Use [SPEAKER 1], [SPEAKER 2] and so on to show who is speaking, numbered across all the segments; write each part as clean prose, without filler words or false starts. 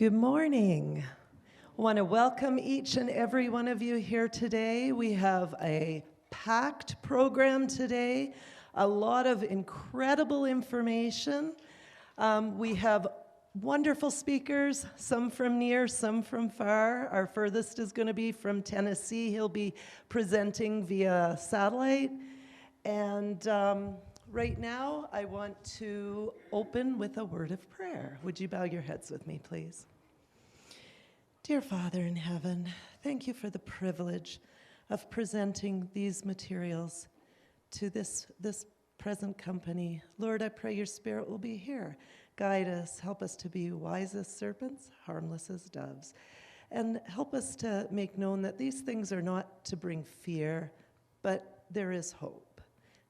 [SPEAKER 1] Good morning. I want to welcome each and every one of you here today. We have a packed program today, a lot of incredible information. We have wonderful speakers, some from near, some from far. Our furthest is going to be from Tennessee. He'll be presenting via satellite. And right now, I want to open with a word of prayer. Would you bow your heads with me, please? Dear Father in heaven, thank you for the privilege of presenting these materials to this present company. Lord, I pray your Spirit will be here. Guide us, help us to be wise as serpents, harmless as doves, and help us to make known that these things are not to bring fear, but there is hope.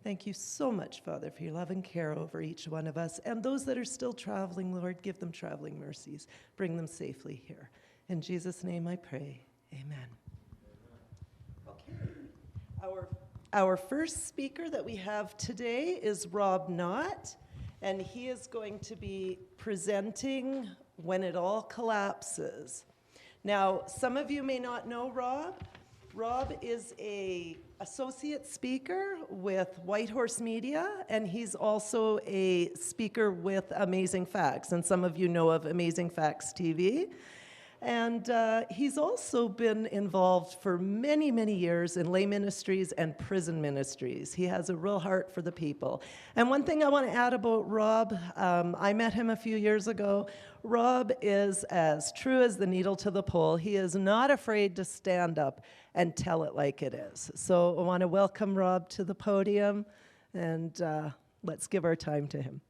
[SPEAKER 1] Thank you so much, Father, for your love and care over each one of us. And those that are still traveling, Lord, give them traveling mercies. Bring them safely here. In Jesus' name I pray, amen. Okay. Our first speaker that we have today is Rob Knott, and he is going to be presenting When It All Collapses. Now, some of you may not know Rob. Rob is an associate speaker with Whitehorse Media, and he's also a speaker with Amazing Facts, and some of you know of Amazing Facts TV. And he's also been involved for many, many years in lay ministries and prison ministries. He has a real heart for the people. And one thing I want to add about Rob, I met him a few years ago. Rob is as true as the needle to the pole. He is not afraid to stand up and tell it like it is. So I want to welcome Rob to the podium, and let's give our time to him.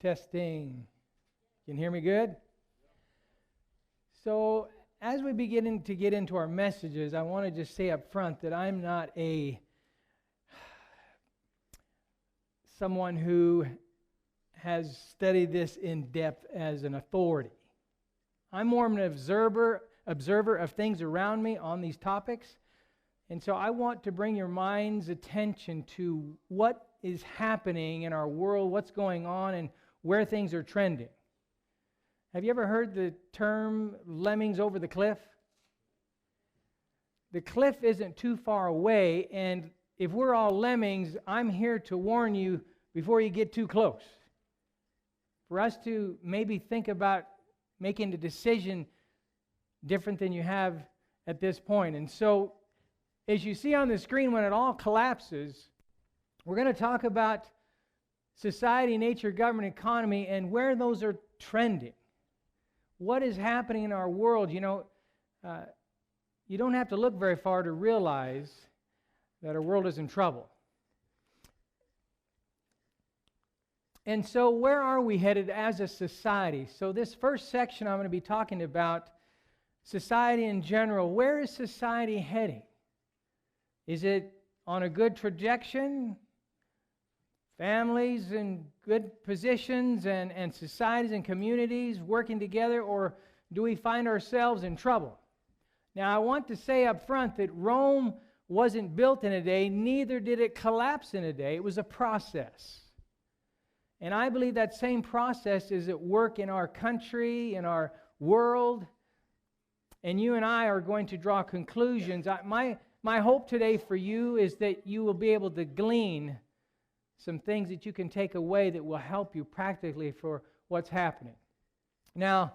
[SPEAKER 2] Testing. Can you hear me good? So, as we begin to get into our messages, I want to just say up front that I'm not someone who has studied this in depth as an authority. I'm more of an observer of things around me on these topics. And so I want to bring your mind's attention to what is happening in our world, what's going on, and where things are trending. Have you ever heard the term lemmings over the cliff? The cliff isn't too far away, and if we're all lemmings, I'm here to warn you before you get too close. For us to maybe think about making a decision different than you have at this point. And so, as you see on the screen, when it all collapses, we're going to talk about society, nature, government, economy, and where those are trending. What is happening in our world? You know, you don't have to look very far to realize that our world is in trouble. And so where are we headed as a society? So this first section I'm going to be talking about society in general. Where is society heading? Is it on a good trajectory? Families in good positions and societies and communities working together, or do we find ourselves in trouble? Now, I want to say up front that Rome wasn't built in a day, neither did it collapse in a day. It was a process. And I believe that same process is at work in our country, in our world, and you and I are going to draw conclusions. My hope today for you is that you will be able to glean some things that you can take away that will help you practically for what's happening. Now,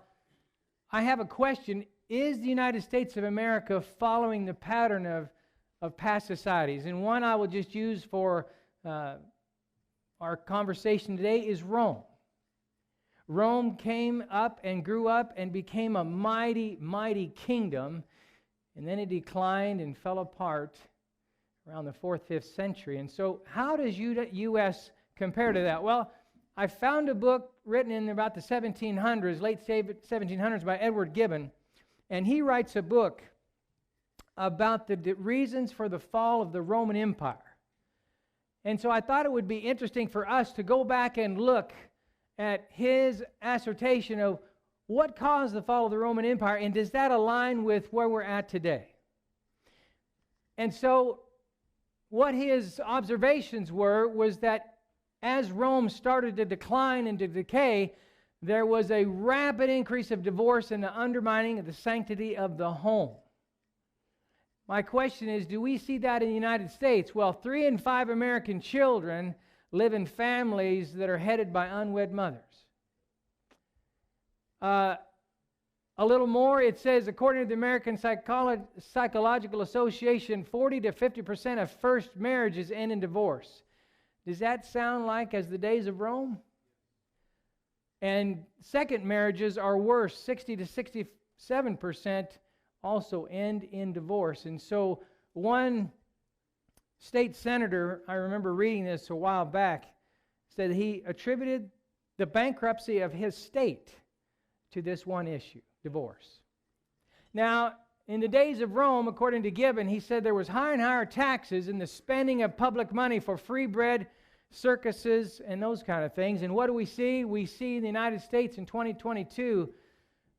[SPEAKER 2] I have a question. Is the United States of America following the pattern of past societies? And one I will just use for our conversation today is Rome. Rome came up and grew up and became a mighty, mighty kingdom, and then it declined and fell apart around the 4th, 5th century. And so how does U.S. compare to that? Well, I found a book written in about the 1700s, late 1700s, by Edward Gibbon, and he writes a book about the reasons for the fall of the Roman Empire. And so I thought it would be interesting for us to go back and look at his assertion of what caused the fall of the Roman Empire, and does that align with where we're at today? And so what his observations was that as Rome started to decline and to decay, there was a rapid increase of divorce and the undermining of the sanctity of the home. My question is, do we see that in the United States? Well, 3 in 5 American children live in families that are headed by unwed mothers. A little more, it says, according to the American Psychological Association, 40 to 50% of first marriages end in divorce. Does that sound like as the days of Rome? And second marriages are worse. 60 to 67% also end in divorce. And so one state senator, I remember reading this a while back, said he attributed the bankruptcy of his state to this one issue, divorce. Now, in the days of Rome, according to Gibbon, he said there was higher and higher taxes in the spending of public money for free bread, circuses, and those kind of things. And what do we see? We see in the United States in 2022,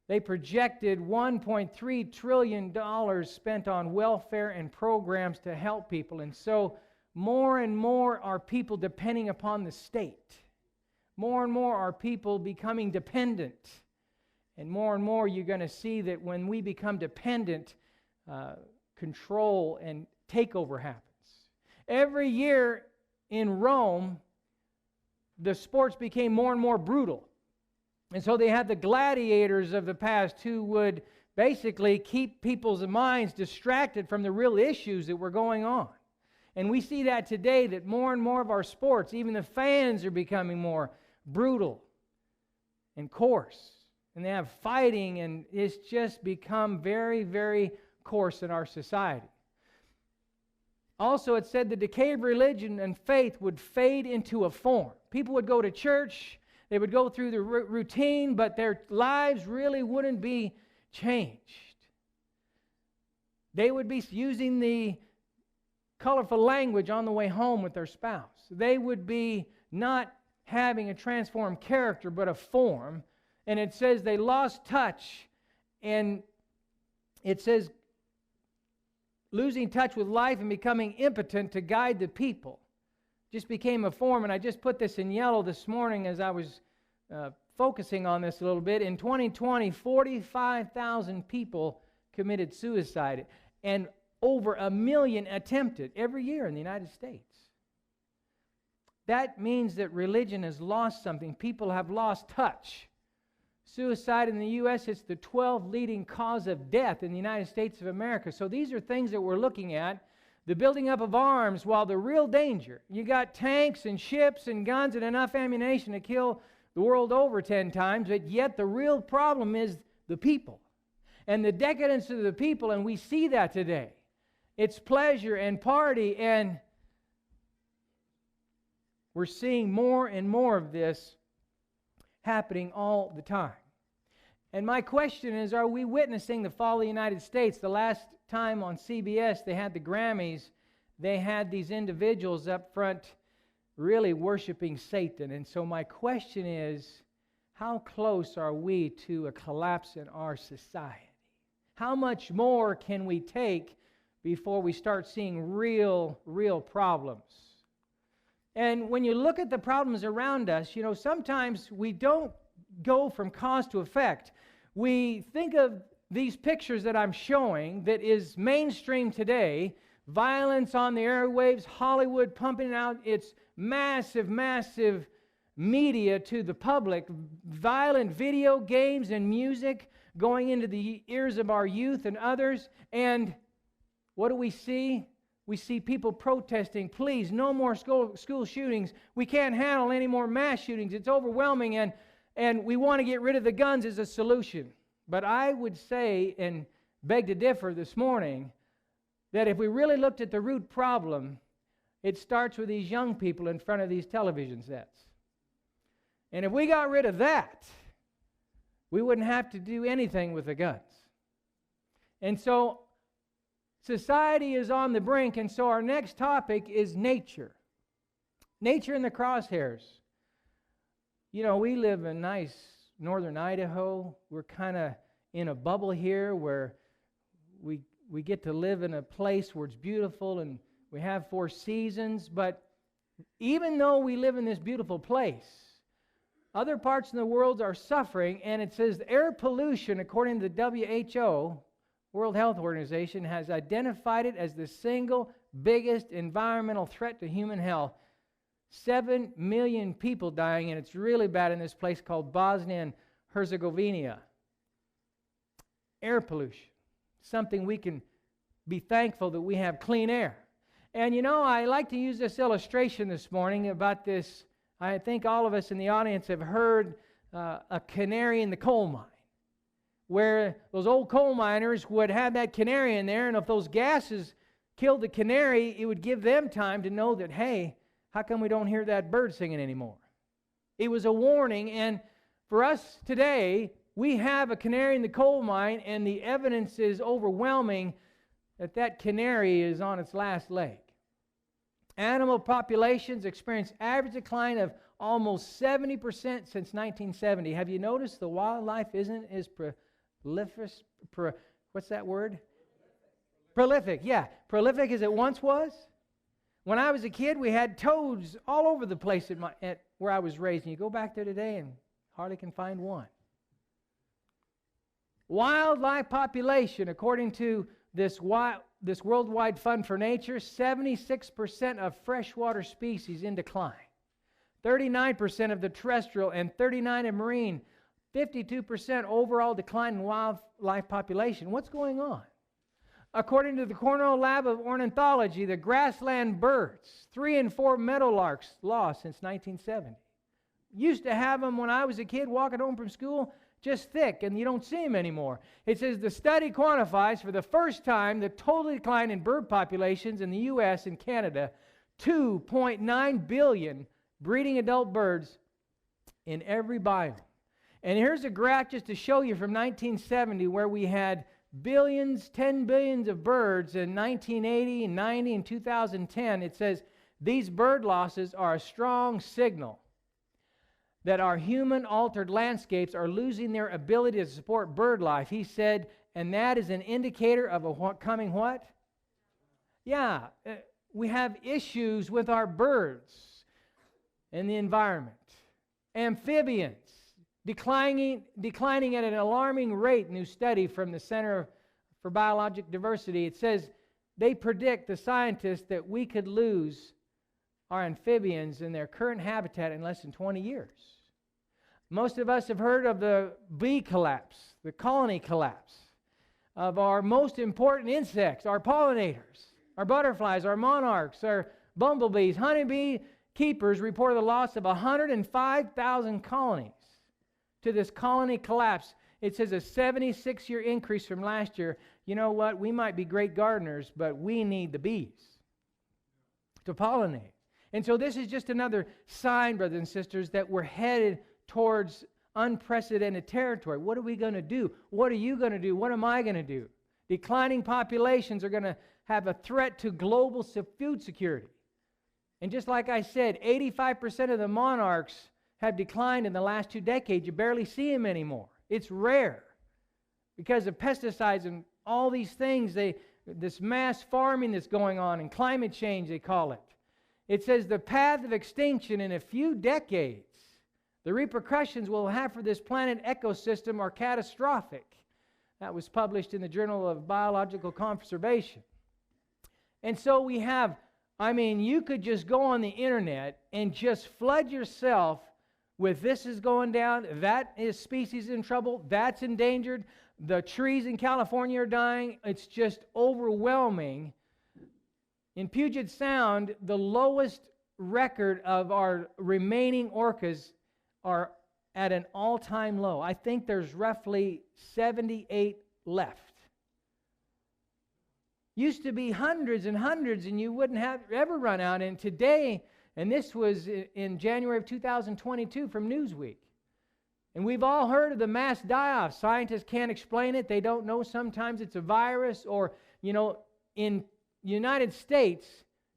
[SPEAKER 2] they projected $1.3 trillion spent on welfare and programs to help people. And so more and more are people depending upon the state. More and more are people becoming dependent. And more you're going to see that when we become dependent, control and takeover happens. Every year in Rome, the sports became more and more brutal. And so they had the gladiators of the past who would basically keep people's minds distracted from the real issues that were going on. And we see that today, that more and more of our sports, even the fans, are becoming more brutal and coarse. And they have fighting, and it's just become very, very coarse in our society. Also, it said the decay of religion and faith would fade into a form. People would go to church, they would go through the routine, but their lives really wouldn't be changed. They would be using the colorful language on the way home with their spouse. They would be not having a transformed character, but a form. And it says they lost touch, and it says losing touch with life and becoming impotent to guide the people. Just became a form, and I just put this in yellow this morning as I was focusing on this a little bit. In 2020, 45,000 people committed suicide, and over 1 million attempted every year in the United States. That means that religion has lost something. People have lost touch. Suicide in the U.S. is the 12th leading cause of death in the United States of America. So these are things that we're looking at. The building up of arms, while the real danger, you got tanks and ships and guns and enough ammunition to kill the world over 10 times, but yet the real problem is the people and the decadence of the people, and we see that today. It's pleasure and party, and we're seeing more and more of this happening all the time. And my question is, are we witnessing the fall of the United States? The last time on CBS they had the Grammys, they had these individuals up front really worshiping Satan. And so my question is, how close are we to a collapse in our society? How much more can we take before we start seeing real problems? And when you look at the problems around us, you know, sometimes we don't go from cause to effect. We think of these pictures that I'm showing that is mainstream today, violence on the airwaves, Hollywood pumping out its massive media to the public, violent video games and music going into the ears of our youth and others. And what do we see? We see people protesting, please, no more school shootings. We can't handle any more mass shootings. It's overwhelming, and we want to get rid of the guns as a solution. But I would say, and beg to differ this morning, that if we really looked at the root problem, it starts with these young people in front of these television sets. And if we got rid of that, we wouldn't have to do anything with the guns. And so society is on the brink, and so our next topic is nature. Nature in the crosshairs. You know, we live in nice northern Idaho. We're kind of in a bubble here where we get to live in a place where it's beautiful and we have 4 seasons. But even though we live in this beautiful place, other parts of the world are suffering, and it says air pollution, according to the WHO, World Health Organization, has identified it as the single biggest environmental threat to human health. 7 million people dying, and it's really bad in this place called Bosnia and Herzegovina. Air pollution, something we can be thankful that we have clean air. And you know, I like to use this illustration this morning about this. I think all of us in the audience have heard a canary in the coal mine, where those old coal miners would have that canary in there, and if those gases killed the canary, it would give them time to know that, hey, how come we don't hear that bird singing anymore? It was a warning, and for us today, we have a canary in the coal mine, and the evidence is overwhelming that that canary is on its last leg. Animal populations experience average decline of almost 70% since 1970. Have you noticed the wildlife isn't as prolific? What's that word? Prolific, yeah. Prolific as it once was. When I was a kid, we had toads all over the place at where I was raised. And you go back there today and hardly can find one. Wildlife population, according to this Worldwide Fund for Nature, 76% of freshwater species in decline. 39% of the terrestrial and 39% of marine. 52% overall decline in wildlife population. What's going on? According to the Cornell Lab of Ornithology, the grassland birds, 3 and 4 meadowlarks lost since 1970. Used to have them when I was a kid walking home from school, just thick, and you don't see them anymore. It says the study quantifies for the first time the total decline in bird populations in the U.S. and Canada, 2.9 billion breeding adult birds in every biome. And here's a graph just to show you from 1970 where we had billions, 10 billions of birds in 1980 and 90 and 2010. It says these bird losses are a strong signal that our human-altered landscapes are losing their ability to support bird life. He said, and that is an indicator of a coming what? Yeah, we have issues with our birds and the environment. Amphibians, declining at an alarming rate. New study from the Center for Biological Diversity. It says they predict, the scientists, that we could lose our amphibians in their current habitat in less than 20 years. Most of us have heard of the bee collapse, the colony collapse of our most important insects, our pollinators, our butterflies, our monarchs, our bumblebees. Honeybee keepers reported the loss of 105,000 colonies to this colony collapse. It says a 76-year increase from last year. You know what? We might be great gardeners, but we need the bees to pollinate. And so this is just another sign, brothers and sisters, that we're headed towards unprecedented territory. What are we going to do? What are you going to do? What am I going to do? Declining populations are going to have a threat to global food security. And just like I said, 85% of the monarchs have declined in the last 2 decades. You barely see them anymore. It's rare because of pesticides and all these things. This mass farming that's going on and climate change, they call it. It says the path of extinction in a few decades, the repercussions we'll have for this planet ecosystem are catastrophic. That was published in the Journal of Biological Conservation. And so we have, you could just go on the internet and just flood yourself with this is going down, that is species in trouble, that's endangered, the trees in California are dying. It's just overwhelming. In Puget Sound, the lowest record of our remaining orcas are at an all-time low. I think there's roughly 78 left. Used to be hundreds and hundreds, and you wouldn't have ever run out. And today, and this was in January of 2022 from Newsweek. And we've all heard of the mass die-off. Scientists can't explain it. They don't know. Sometimes it's a virus or, in United States,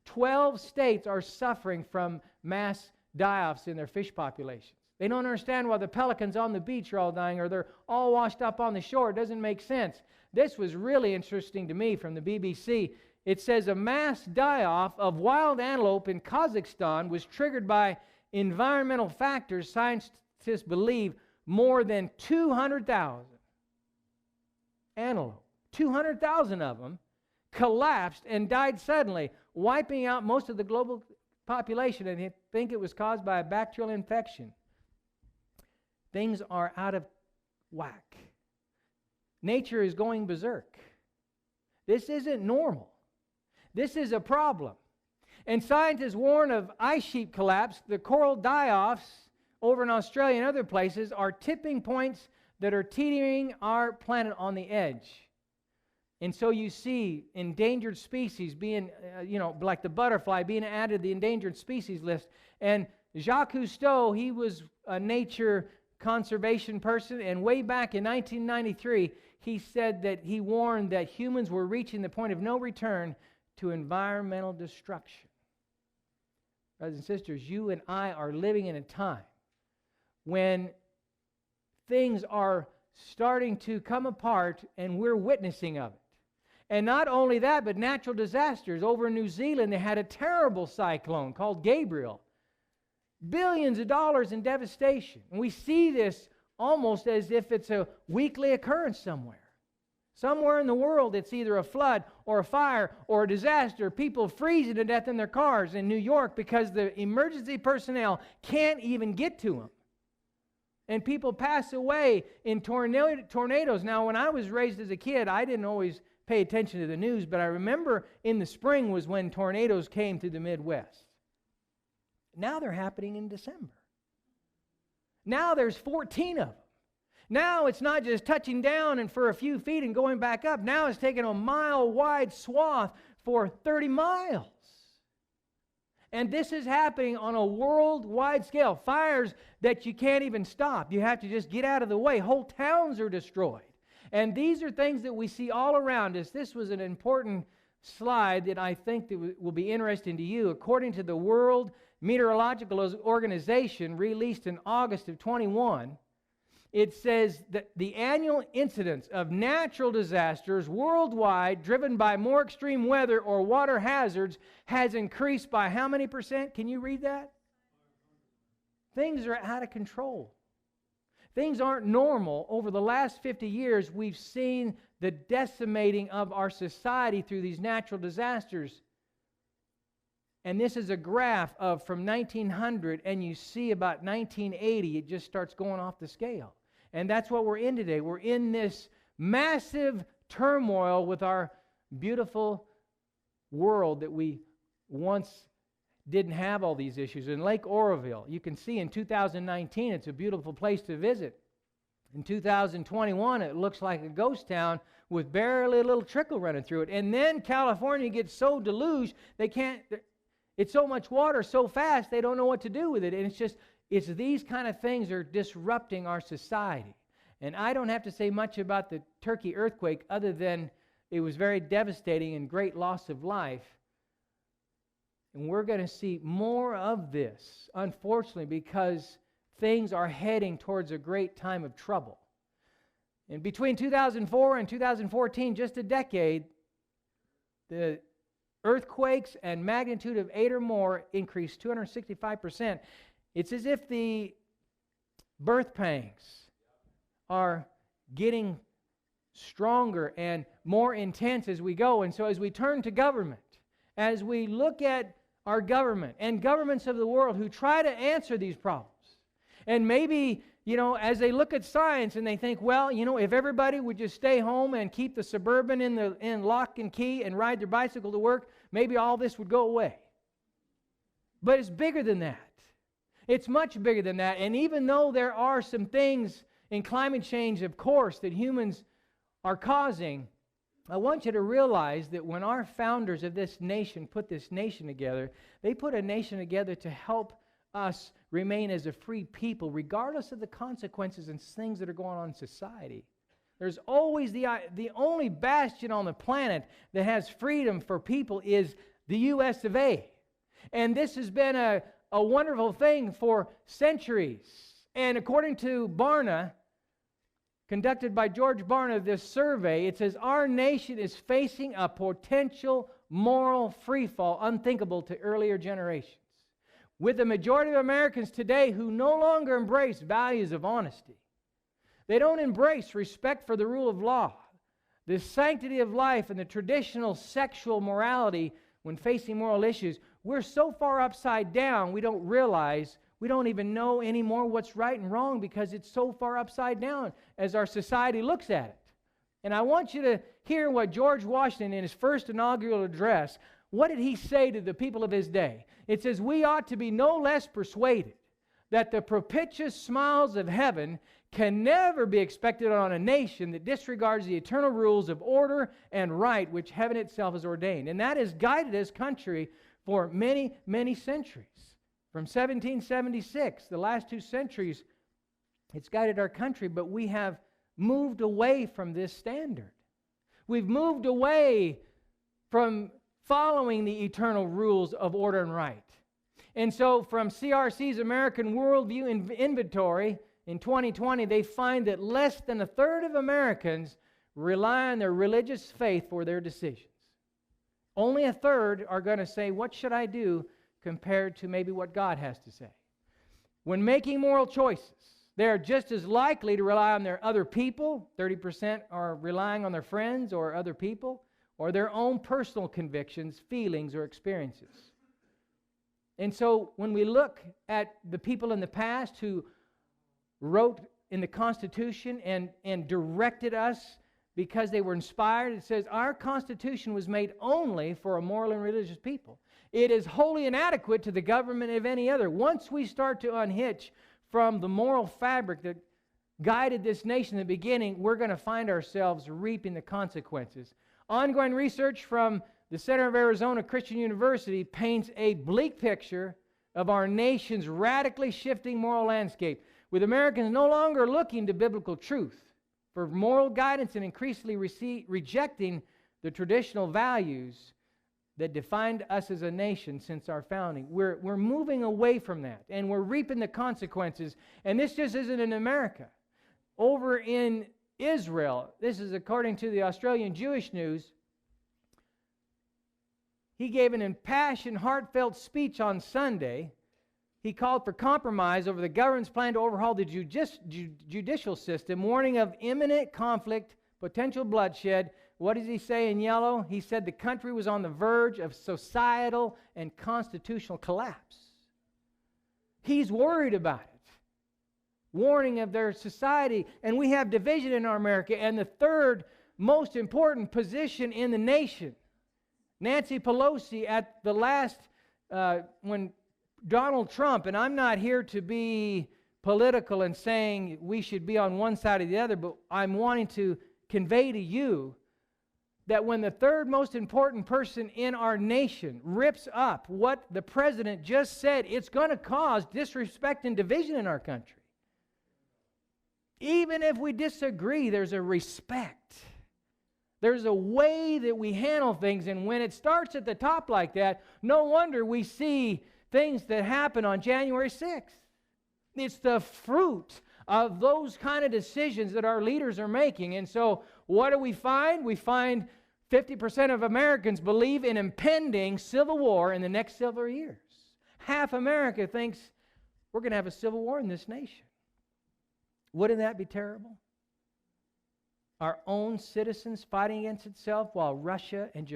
[SPEAKER 2] 12 states are suffering from mass die-offs in their fish populations. They don't understand why the pelicans on the beach are all dying or they're all washed up on the shore. It doesn't make sense. This was really interesting to me from the BBC. It says a mass die-off of wild antelope in Kazakhstan was triggered by environmental factors. Scientists believe more than 200,000 antelope, 200,000 of them, collapsed and died suddenly, wiping out most of the global population, and they think it was caused by a bacterial infection. Things are out of whack. Nature is going berserk. This isn't normal. This is a problem. And scientists warn of ice sheet collapse. The coral die-offs over in Australia and other places are tipping points that are teetering our planet on the edge. And so you see endangered species being, like the butterfly, being added to the endangered species list. And Jacques Cousteau, he was a nature conservation person, and way back in 1993, he said that he warned that humans were reaching the point of no return to environmental destruction. Brothers and sisters, you and I are living in a time when things are starting to come apart, and we're witnessing of it. And not only that, but natural disasters. Over in New Zealand, they had a terrible cyclone called Gabriel. Billions of dollars in devastation. And we see this almost as if it's a weekly occurrence somewhere. Somewhere in the world, it's either a flood or a fire or a disaster. People freezing to death in their cars in New York because the emergency personnel can't even get to them. And people pass away in tornadoes. Now, when I was raised as a kid, I didn't always pay attention to the news, but I remember in the spring was when tornadoes came to the Midwest. Now they're happening in December. Now there's 14 of them. Now it's not just touching down and for a few feet and going back up. Now it's taking a mile-wide swath for 30 miles. And this is happening on a worldwide scale. Fires that you can't even stop. You have to just get out of the way. Whole towns are destroyed. And these are things that we see all around us. This was an important slide that I think that will be interesting to you. According to the World Meteorological Organization, released in August of 21, it says that the annual incidence of natural disasters worldwide driven by more extreme weather or water hazards has increased by how many percent? Can you read that? Things are out of control. Things aren't normal. Over the last 50 years, we've seen the decimating of our society through these natural disasters. And this is a graph of from 1900, and you see about 1980, it just starts going off the scale. And that's what we're in today. We're in this massive turmoil with our beautiful world that we once didn't have all these issues. In Lake Oroville, you can see in 2019, it's a beautiful place to visit. In 2021, it looks like a ghost town with barely a little trickle running through it. And then California gets so deluged, it's so much water so fast, they don't know what to do with it. And it's these kind of things are disrupting our society. And I don't have to say much about the Turkey earthquake other than it was very devastating and great loss of life. And we're going to see more of this, unfortunately, because things are heading towards a great time of trouble. And between 2004 and 2014, just a decade, the earthquakes and magnitude of 8 or more increased 265%. It's as if the birth pangs are getting stronger and more intense as we go. And so as we turn to government, as we look at our government and governments of the world who try to answer these problems, and maybe, as they look at science and they think, well, if everybody would just stay home and keep the Suburban in lock and key and ride their bicycle to work, maybe all this would go away. But it's bigger than that. It's much bigger than that. And even though there are some things in climate change, of course, that humans are causing, I want you to realize that when our founders of this nation put this nation together, they put a nation together to help us remain as a free people, regardless of the consequences and things that are going on in society. There's always the only bastion on the planet that has freedom for people is the U.S. of A. And this has been a wonderful thing for centuries. And according to Barna, conducted by George Barna, this survey, it says our nation is facing a potential moral freefall unthinkable to earlier generations, with the majority of Americans today who no longer embrace values of honesty. They don't embrace respect for the rule of law, the sanctity of life, and the traditional sexual morality when facing moral issues. We're so far upside down, we don't realize, we don't even know anymore what's right and wrong because it's so far upside down as our society looks at it. And I want you to hear what George Washington, in his first inaugural address, what did he say to the people of his day? It says, we ought to be no less persuaded that the propitious smiles of heaven can never be expected on a nation that disregards the eternal rules of order and right which heaven itself has ordained. And that has guided this country for many, many centuries. From 1776, the last 2 centuries, it's guided our country, but we have moved away from this standard. We've moved away from following the eternal rules of order and right. And so from CRC's American Worldview Inventory in 2020, they find that less than a third of Americans rely on their religious faith for their decisions. Only a third are going to say, what should I do, compared to maybe what God has to say. When making moral choices, they are just as likely to rely on their other people. 30% are relying on their friends or other people, or their own personal convictions, feelings, or experiences. And so when we look at the people in the past who wrote in the Constitution and directed us because they were inspired, it says our Constitution was made only for a moral and religious people. It is wholly inadequate to the government of any other. Once we start to unhitch from the moral fabric that guided this nation in the beginning, we're going to find ourselves reaping the consequences. Ongoing research from the Center of Arizona Christian University paints a bleak picture of our nation's radically shifting moral landscape, with Americans no longer looking to biblical truth for moral guidance and increasingly rejecting the traditional values that defined us as a nation since our founding. We're moving away from that, and we're reaping the consequences. And this just isn't in America. Over in Israel, this is according to the Australian Jewish News, he gave an impassioned, heartfelt speech on Sunday. He called for compromise over the government's plan to overhaul the judicial system, warning of imminent conflict, potential bloodshed. What does he say in yellow? He said the country was on the verge of societal and constitutional collapse. He's worried about it, warning of their society. And we have division in our America. And the third most important position in the nation, Nancy Pelosi at the last, when Donald Trump, and I'm not here to be political and saying we should be on one side or the other, but I'm wanting to convey to you that when the third most important person in our nation rips up what the president just said, it's going to cause disrespect and division in our country. Even if we disagree, there's a respect. There's a way that we handle things, and when it starts at the top like that, no wonder we see things that happen on January 6th. It's the fruit of those kind of decisions that our leaders are making. And so what do we find? We find 50% of Americans believe in impending civil war in the next several years. Half America thinks we're going to have a civil war in this nation. Wouldn't that be terrible? Our own citizens fighting against itself while Russia and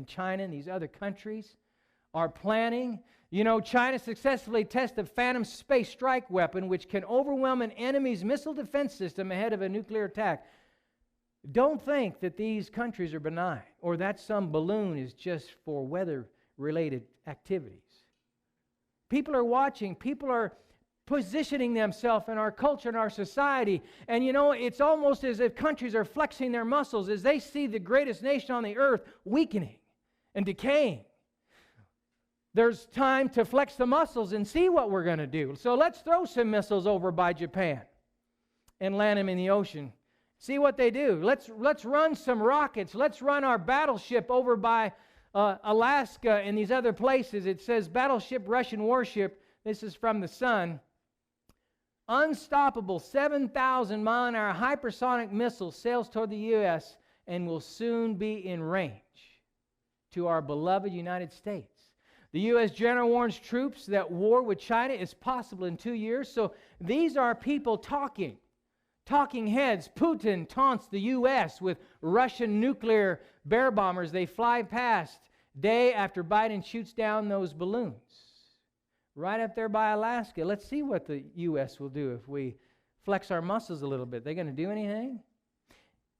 [SPEAKER 2] China and these other countries are planning. You know, China successfully tested a phantom space strike weapon which can overwhelm an enemy's missile defense system ahead of a nuclear attack. Don't think that these countries are benign or that some balloon is just for weather-related activities. People are watching. People are positioning themselves in our culture and our society. And you know, it's almost as if countries are flexing their muscles as they see the greatest nation on the earth weakening and decaying. There's time to flex the muscles and see what we're going to do. So let's throw some missiles over by Japan and land them in the ocean. See what they do. Let's run some rockets. Let's run our battleship over by Alaska and these other places. It says battleship Russian warship. This is from the Sun. unstoppable 7,000-mile-an-hour hypersonic missile sails toward the U.S. and will soon be in range to our beloved United States. The U.S. general warns troops that war with China is possible in 2 years. So these are people talking heads. Putin taunts the U.S. with Russian nuclear bear bombers. They fly past day after Biden shoots down those balloons right up there by Alaska. Let's see what the U.S. will do if we flex our muscles a little bit. They going to do anything?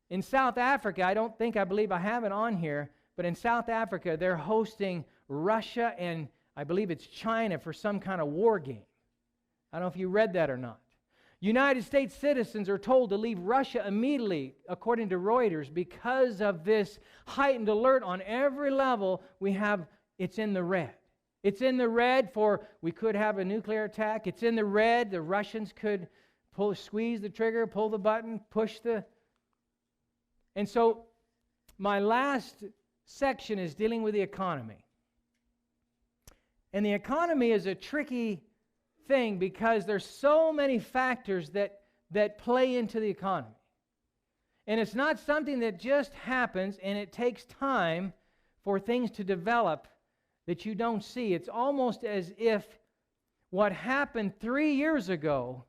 [SPEAKER 2] In South Africa, I believe I have it on here, but in South Africa, they're hosting Russia and I believe it's China for some kind of war game. I don't know if you read that or not. United States citizens are told to leave Russia immediately, according to Reuters, because of this heightened alert on every level. It's in the red. It's in the red for we could have a nuclear attack. It's in the red. The Russians could squeeze the trigger, pull the button, push the... And so my last section is dealing with the economy. And the economy is a tricky thing because there's so many factors that play into the economy. And it's not something that just happens and it takes time for things to develop that you don't see. It's almost as if what happened 3 years ago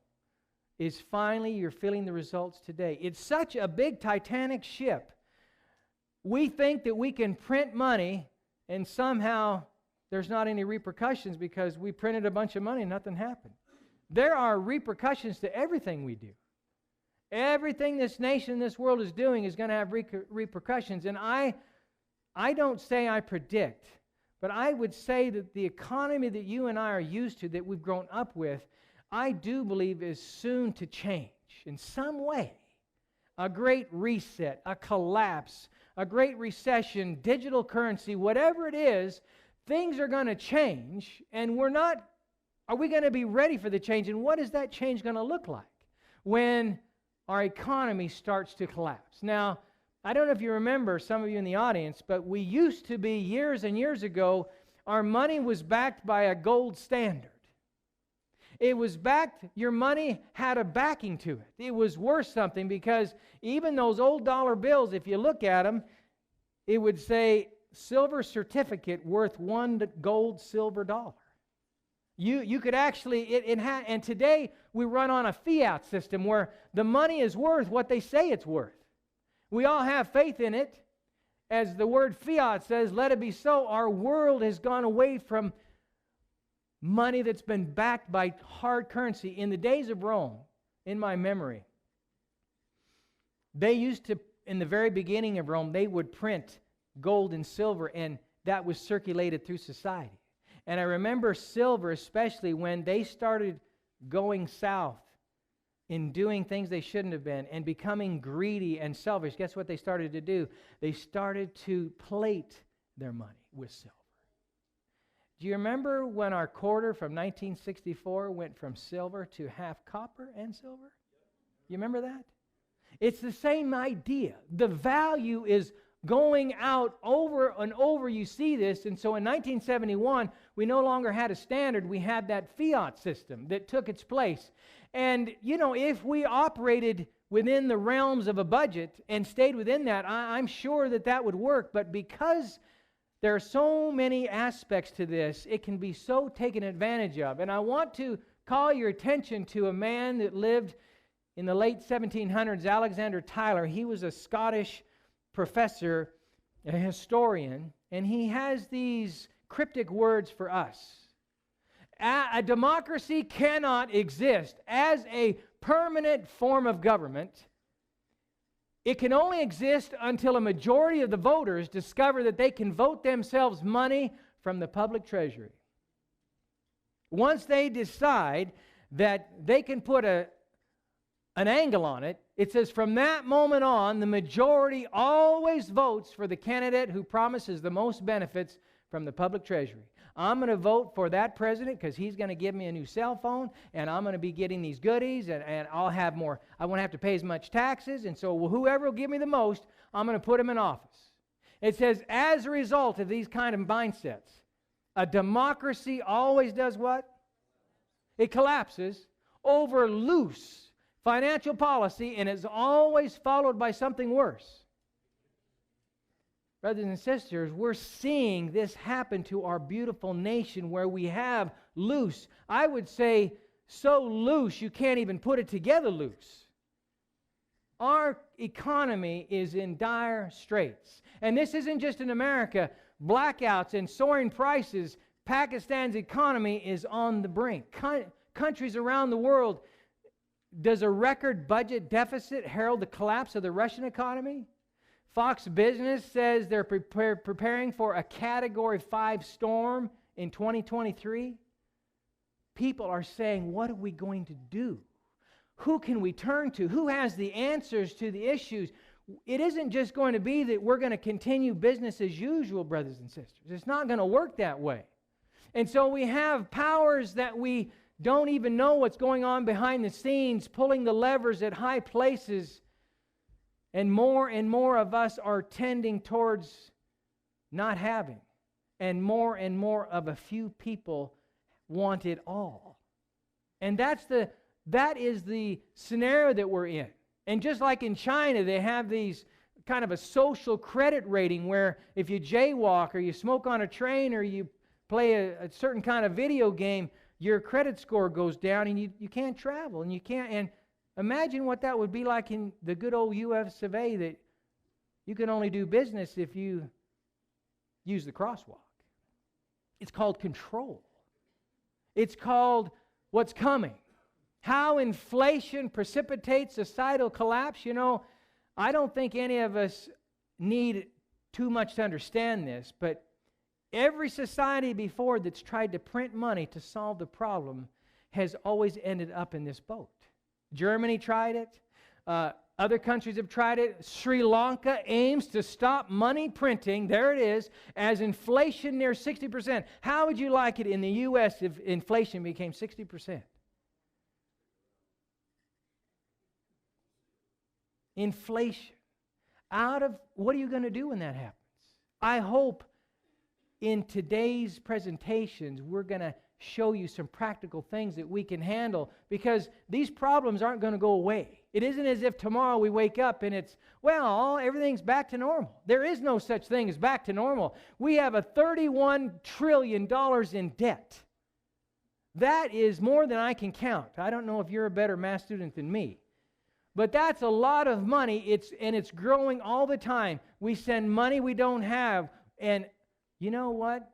[SPEAKER 2] is finally you're feeling the results today. It's such a big Titanic ship. We think that we can print money and somehow there's not any repercussions because we printed a bunch of money and nothing happened. There are repercussions to everything we do. Everything this nation, this world is doing is going to have repercussions. And I don't say I predict, but I would say that the economy that you and I are used to, that we've grown up with, I do believe is soon to change in some way. A great reset, a collapse, a great recession, digital currency, whatever it is, things are going to change, and are we going to be ready for the change? And what is that change going to look like when our economy starts to collapse? Now, I don't know if you remember, some of you in the audience, but we used to be, years and years ago, our money was backed by a gold standard. It was backed, your money had a backing to it. It was worth something because even those old dollar bills, if you look at them, it would say, silver certificate worth $1 gold silver dollar. You could actually, and today we run on a fiat system where the money is worth what they say it's worth. We all have faith in it. As the word fiat says, let it be so. Our world has gone away from money that's been backed by hard currency. In the days of Rome, in my memory, they used to, in the very beginning of Rome, they would print gold and silver, and that was circulated through society. And I remember silver, especially when they started going south in doing things they shouldn't have been and becoming greedy and selfish. Guess what they started to do? They started to plate their money with silver. Do you remember when our quarter from 1964 went from silver to half copper and silver? You remember that? It's the same idea. The value is going out over and over. You see this. And so in 1971, we no longer had a standard. We had that fiat system that took its place. And, if we operated within the realms of a budget and stayed within that, I'm sure that would work. But because there are so many aspects to this, it can be so taken advantage of. And I want to call your attention to a man that lived in the late 1700s, Alexander Tyler. He was a Scottish professor, a historian, and he has these cryptic words for us. A democracy cannot exist as a permanent form of government. It can only exist until a majority of the voters discover that they can vote themselves money from the public treasury. Once they decide that they can put an angle on it, it says from that moment on, the majority always votes for the candidate who promises the most benefits from the public treasury. I'm going to vote for that president because he's going to give me a new cell phone, and I'm going to be getting these goodies, and I'll have more. I won't have to pay as much taxes, and so whoever will give me the most, I'm going to put him in office. It says, as a result of these kind of mindsets, a democracy always does what? It collapses, over loose financial policy, and is always followed by something worse. Brothers and sisters, we're seeing this happen to our beautiful nation where we have loose, I would say so loose you can't even put it together loose. Our economy is in dire straits. And this isn't just in America. Blackouts and soaring prices. Pakistan's economy is on the brink. Countries around the world, does a record budget deficit herald the collapse of the Russian economy? Fox Business says they're preparing for a Category 5 storm in 2023. People are saying, what are we going to do? Who can we turn to? Who has the answers to the issues? It isn't just going to be that we're going to continue business as usual, brothers and sisters. It's not going to work that way. And so we have powers that we don't even know what's going on behind the scenes, pulling the levers at high places. And more of us are tending towards not having. And more of a few people want it all. And that is the scenario that we're in. And just like in China, they have these kind of a social credit rating where if you jaywalk or you smoke on a train or you play a certain kind of video game, your credit score goes down and you can't travel and you can't. And imagine what that would be like in the good old US of A, that you can only do business if you use the crosswalk. It's called control. It's called what's coming. How inflation precipitates societal collapse. You know, I don't think any of us need too much to understand this, but every society before that's tried to print money to solve the problem has always ended up in this boat. Germany tried it. Other countries have tried it. Sri Lanka aims to stop money printing, there it is, as inflation near 60%. How would you like it in the U.S. if inflation became 60%? Inflation. What are you going to do when that happens? I hope in today's presentations we're going to show you some practical things that we can handle, because these problems aren't going to go away. It isn't as if tomorrow we wake up and it's, well, everything's back to normal. There is no such thing as back to normal. We have a $31 trillion in debt. That is more than I can count. I don't know if you're a better math student than me. But that's a lot of money, it's growing all the time. We send money we don't have, and you know what?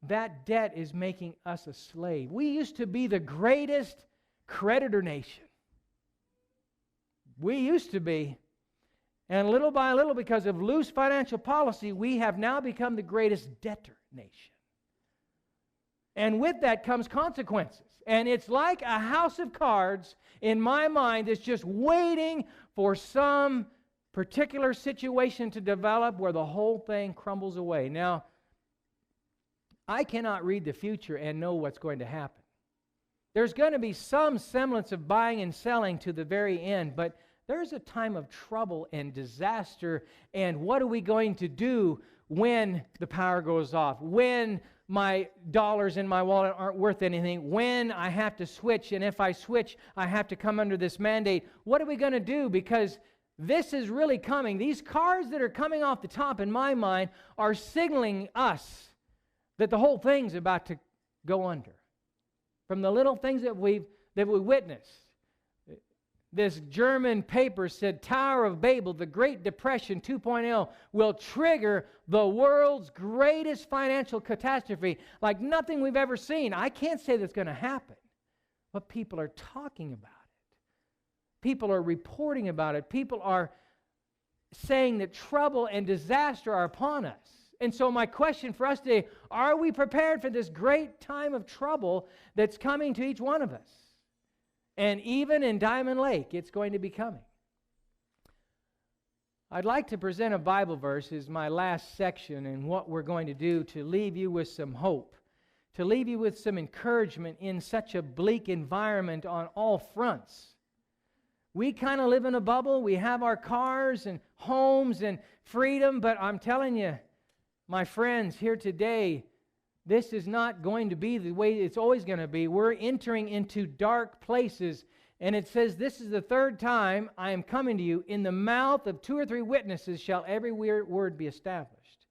[SPEAKER 2] That debt is making us a slave. We used to be the greatest creditor nation. We used to be. And little by little, because of loose financial policy, we have now become the greatest debtor nation. And with that comes consequences. And it's like a house of cards, in my mind, that's just waiting for some particular situation to develop where the whole thing crumbles away. Now, I cannot read the future and know what's going to happen. There's going to be some semblance of buying and selling to the very end, but there's a time of trouble and disaster, and what are we going to do when the power goes off, when my dollars in my wallet aren't worth anything, when I have to switch, and if I switch, I have to come under this mandate? What are we going to do? Because this is really coming. These cards that are coming off the top, in my mind, are signaling us that the whole thing's about to go under. From the little things that we witnessed. This German paper said Tower of Babel, the Great Depression 2.0, will trigger the world's greatest financial catastrophe like nothing we've ever seen. I can't say that's going to happen, but people are talking about it. People are reporting about it. People are saying that trouble and disaster are upon us. And so my question for us today, are we prepared for this great time of trouble that's coming to each one of us? And even in Diamond Lake, it's going to be coming. I'd like to present a Bible verse as my last section and what we're going to do to leave you with some hope, to leave you with some encouragement in such a bleak environment on all fronts. We kind of live in a bubble. We have our cars and homes and freedom, but I'm telling you, my friends here today, This is not going to be the way it's always going to be. We're entering into dark places. And it says, this is the third time I am coming to you. In the mouth of 2 or 3 witnesses shall every word be established.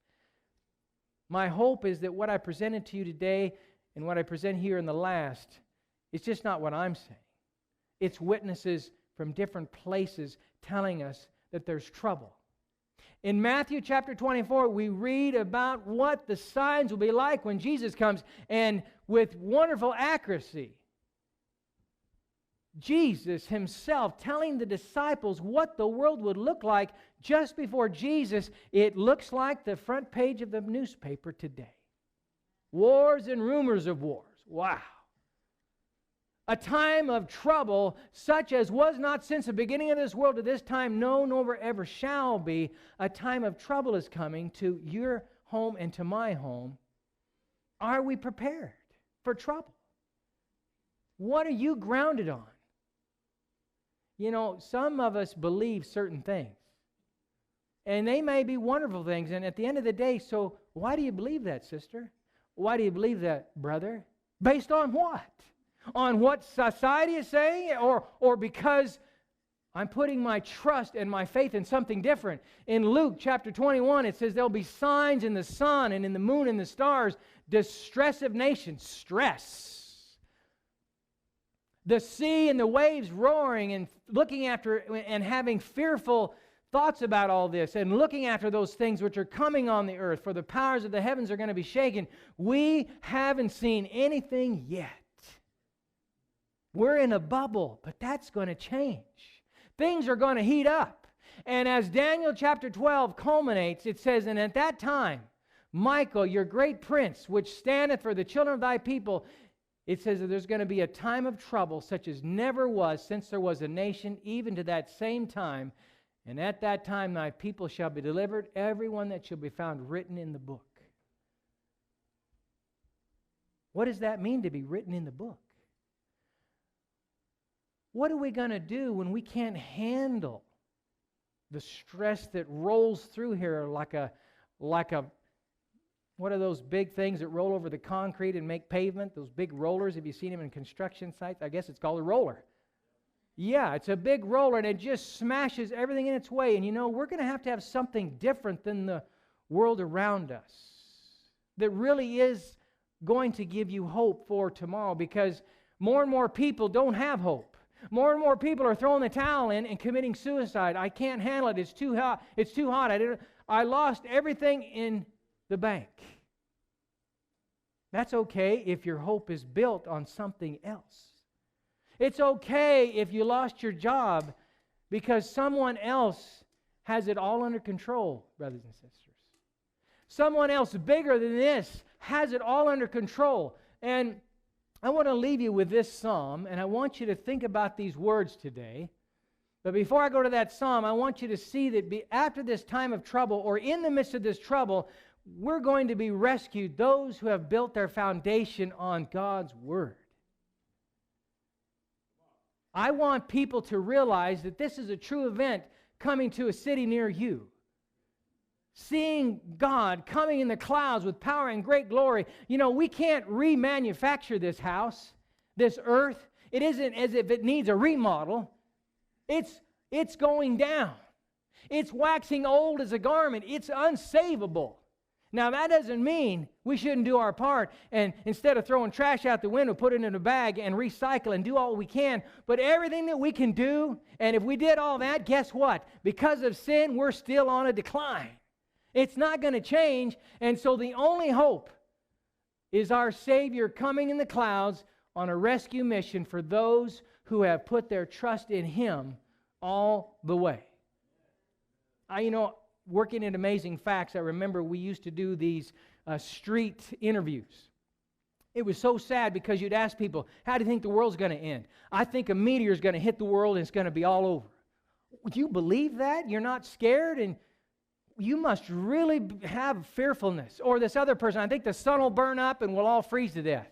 [SPEAKER 2] My hope is that what I presented to you today and what I present here in the last, it's just not what I'm saying. It's witnesses from different places telling us that there's trouble. In Matthew chapter 24, we read about what the signs will be like when Jesus comes, and with wonderful accuracy, Jesus himself telling the disciples what the world would look like just before Jesus. It looks like the front page of the newspaper today. Wars and rumors of wars. Wow. A time of trouble such as was not since the beginning of this world to this time, no, nor ever shall be. A time of trouble is coming to your home and to my home. Are we prepared for trouble? What are you grounded on? You know, some of us believe certain things. And they may be wonderful things. And at the end of the day, so why do you believe that, sister? Why do you believe that, brother? Based on what? On what society is saying? Or because I'm putting my trust and my faith in something different? In Luke chapter 21, it says there'll be signs in the sun and in the moon and the stars, distress of nations, stress. The sea and the waves roaring and looking after and having fearful thoughts about all this and looking after those things which are coming on the earth, for the powers of the heavens are going to be shaken. We haven't seen anything yet. We're in a bubble, but that's going to change. Things are going to heat up. And as Daniel chapter 12 culminates, it says, and at that time, Michael, your great prince, which standeth for the children of thy people, it says that there's going to be a time of trouble such as never was since there was a nation, even to that same time. And at that time thy people shall be delivered, everyone that shall be found written in the book. What does that mean, to be written in the book? What are we going to do when we can't handle the stress that rolls through here like a what are those big things that roll over the concrete and make pavement? Those big rollers, have you seen them in construction sites? I guess it's called a roller. Yeah, it's a big roller, and it just smashes everything in its way. And you know, we're going to have something different than the world around us that really is going to give you hope for tomorrow, because more and more people don't have hope. More and more people are throwing the towel in and committing suicide. I can't handle it. It's too hot. It's too hot. I lost everything in the bank. That's okay if your hope is built on something else. It's okay if you lost your job because someone else has it all under control, brothers and sisters. Someone else bigger than this has it all under control. And I want to leave you with this psalm, and I want you to think about these words today. But before I go to that psalm, I want you to see that after this time of trouble, or in the midst of this trouble, we're going to be rescued, those who have built their foundation on God's Word. I want people to realize that this is a true event coming to a city near you. Seeing God coming in the clouds with power and great glory. You know, we can't remanufacture this house, this earth. It isn't as if it needs a remodel. It's going down. It's waxing old as a garment. It's unsavable. Now, that doesn't mean we shouldn't do our part and instead of throwing trash out the window, put it in a bag and recycle and do all we can. But everything that we can do, and if we did all that, guess what? Because of sin, we're still on a decline. It's not going to change. And so the only hope is our Savior coming in the clouds on a rescue mission for those who have put their trust in Him all the way. Working at Amazing Facts, I remember we used to do these street interviews. It was so sad because you'd ask people, how do you think the world's going to end? I think a meteor is going to hit the world and it's going to be all over. Would you believe that? You're not scared? And you must really have fearfulness. Or this other person, I think the sun will burn up and we'll all freeze to death.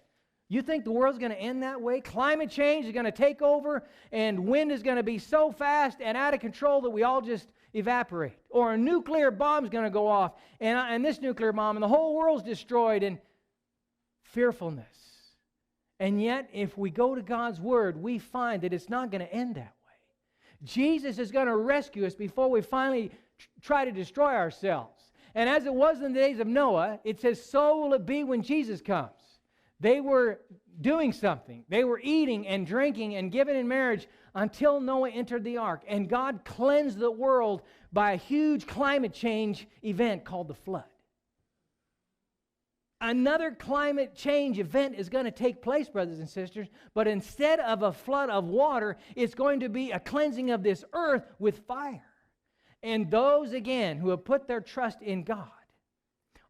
[SPEAKER 2] You think the world's going to end that way? Climate change is going to take over and wind is going to be so fast and out of control that we all just evaporate. Or a nuclear bomb's going to go off and this nuclear bomb and the whole world's destroyed. And fearfulness. And yet, if we go to God's Word, we find that it's not going to end that way. Jesus is going to rescue us before we finally try to destroy ourselves. And as it was in the days of Noah, it says, so will it be when Jesus comes. They were doing something. They were eating and drinking and giving in marriage until Noah entered the ark. And God cleansed the world by a huge climate change event called the flood. Another climate change event is going to take place, brothers and sisters, but instead of a flood of water, it's going to be a cleansing of this earth with fire. And those, again, who have put their trust in God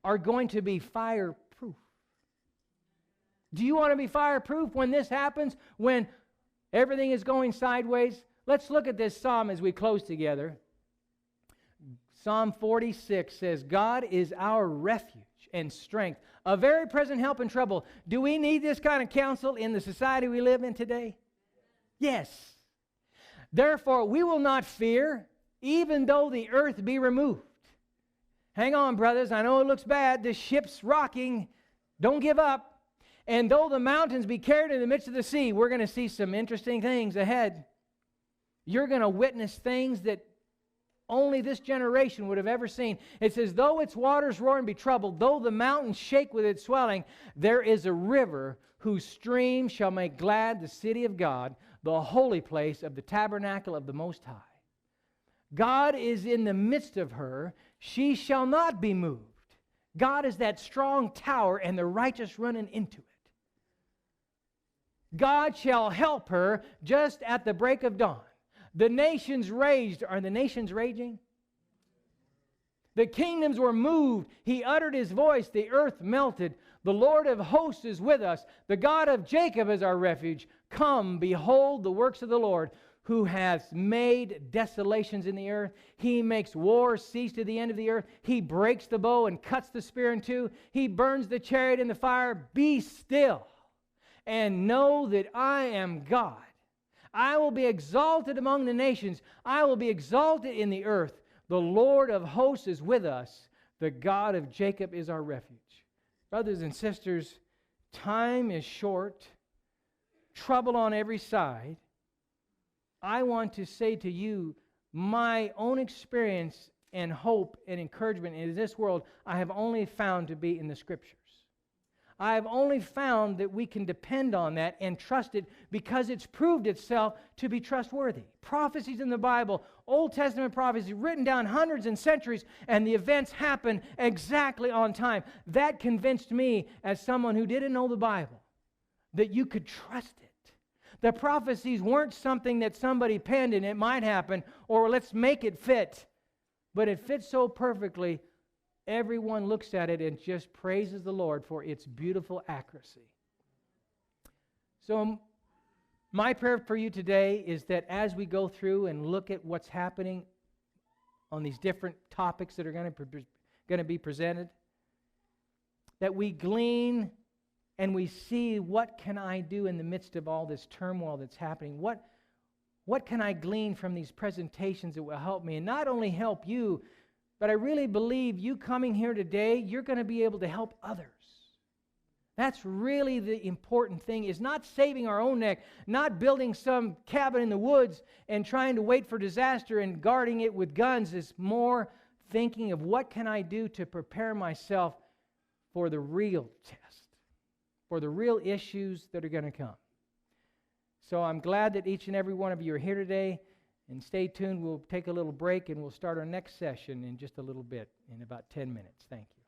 [SPEAKER 2] are going to be fireproof. Do you want to be fireproof when this happens, when everything is going sideways? Let's look at this psalm as we close together. Psalm 46 says, God is our refuge and strength, a very present help in trouble. Do we need this kind of counsel in the society we live in today? Yes. Therefore, we will not fear, even though the earth be removed. Hang on, brothers. I know it looks bad. The ship's rocking. Don't give up. And though the mountains be carried in the midst of the sea, we're going to see some interesting things ahead. You're going to witness things that only this generation would have ever seen. It says, though its waters roar and be troubled, though the mountains shake with its swelling, there is a river whose stream shall make glad the city of God, the holy place of the tabernacle of the Most High. God is in the midst of her. She shall not be moved. God is that strong tower, and the righteous running into it. God shall help her just at the break of dawn. The nations raged. Are the nations raging? The kingdoms were moved. He uttered his voice. The earth melted. The Lord of hosts is with us. The God of Jacob is our refuge. Come, behold the works of the Lord, who has made desolations in the earth. He makes war cease to the end of the earth. He breaks the bow and cuts the spear in two. He burns the chariot in the fire. Be still and know that I am God. I will be exalted among the nations. I will be exalted in the earth. The Lord of hosts is with us. The God of Jacob is our refuge. Brothers and sisters, time is short. Trouble on every side. I want to say to you, my own experience and hope and encouragement in this world, I have only found to be in the Scriptures. I have only found that we can depend on that and trust it because it's proved itself to be trustworthy. Prophecies in the Bible, Old Testament prophecies written down hundreds and centuries, and the events happen exactly on time. That convinced me, as someone who didn't know the Bible, that you could trust it. The prophecies weren't something that somebody penned and it might happen, or let's make it fit. But it fits so perfectly, everyone looks at it and just praises the Lord for its beautiful accuracy. So my prayer for you today is that as we go through and look at what's happening on these different topics that are going to be presented, that we glean and we see, what can I do in the midst of all this turmoil that's happening? What can I glean from these presentations that will help me? And not only help you, but I really believe you coming here today, you're going to be able to help others. That's really the important thing, is not saving our own neck, not building some cabin in the woods and trying to wait for disaster and guarding it with guns. It's more thinking of, what can I do to prepare myself for the real test, for the real issues that are going to come. So I'm glad that each and every one of you are here today. And stay tuned. We'll take a little break and we'll start our next session in just a little bit, in about 10 minutes. Thank you.